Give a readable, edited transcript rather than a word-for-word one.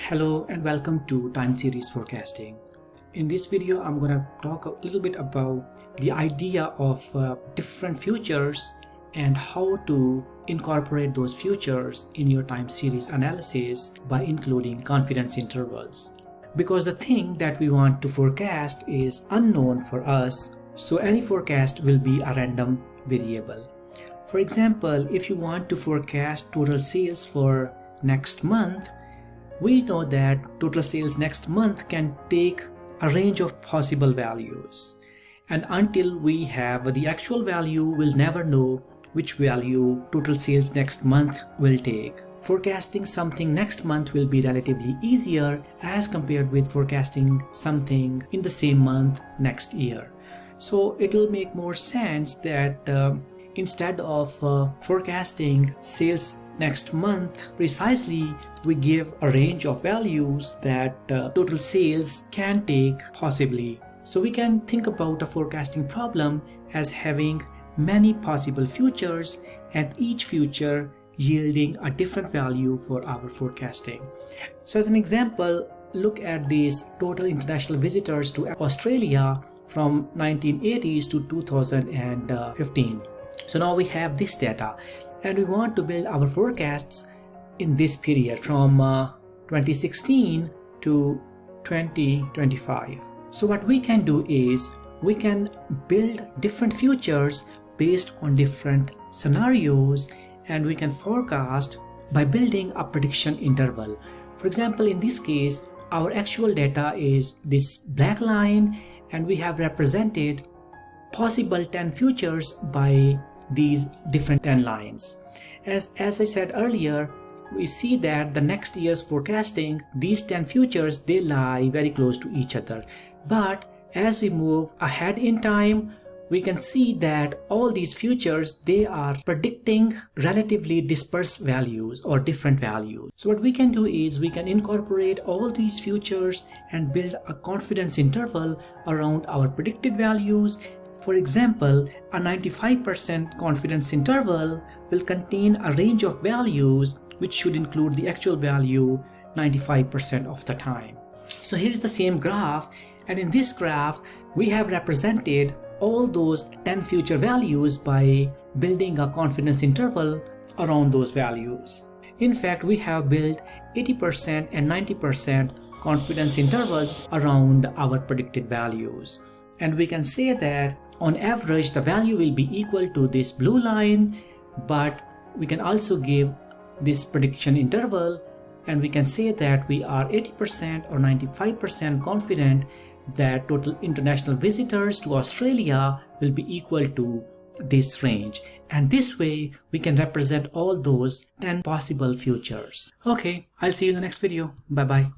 Hello and welcome to time series forecasting. In this video I'm going to talk a little bit about the idea of different futures and how to incorporate those futures in your time series analysis by including confidence intervals. Because the thing that we want to forecast is unknown for us, so any forecast will be a random variable. For example, if you want to forecast total sales for next month, we know that total sales next month can take a range of possible values. And until we have the actual value, we'll never know which value total sales next month will take. Forecasting something next month will be relatively easier as compared with forecasting something in the same month next year. So it'll make more sense that instead of forecasting sales next month precisely, we give a range of values that total sales can take possibly. So we can think about a forecasting problem as having many possible futures and each future yielding a different value for our forecasting. So as an example, look at these total international visitors to Australia from 1980s to 2015. So now we have this data and we want to build our forecasts in this period from 2016 to 2025. So what we can do is we can build different futures based on different scenarios, and we can forecast by building a prediction interval. For example, in this case, our actual data is this black line and we have represented possible 10 futures by these different 10 lines. As I said earlier, we see that the next year's forecasting, these 10 futures, they lie very close to each other. But as we move ahead in time, we can see that all these futures, they are predicting relatively dispersed values or different values. So what we can do is we can incorporate all these futures and build a confidence interval around our predicted values. For example, a 95% confidence interval will contain a range of values which should include the actual value 95% of the time. So here's the same graph, and in this graph we have represented all those 10 future values by building a confidence interval around those values. In fact, we have built 80% and 90% confidence intervals around our predicted values. And we can say that on average the value will be equal to this blue line, but we can also give this prediction interval and we can say that we are 80% or 95% confident that total international visitors to Australia will be equal to this range. And this way we can represent all those 10 possible futures. Okay, I'll see you in the next video. Bye bye.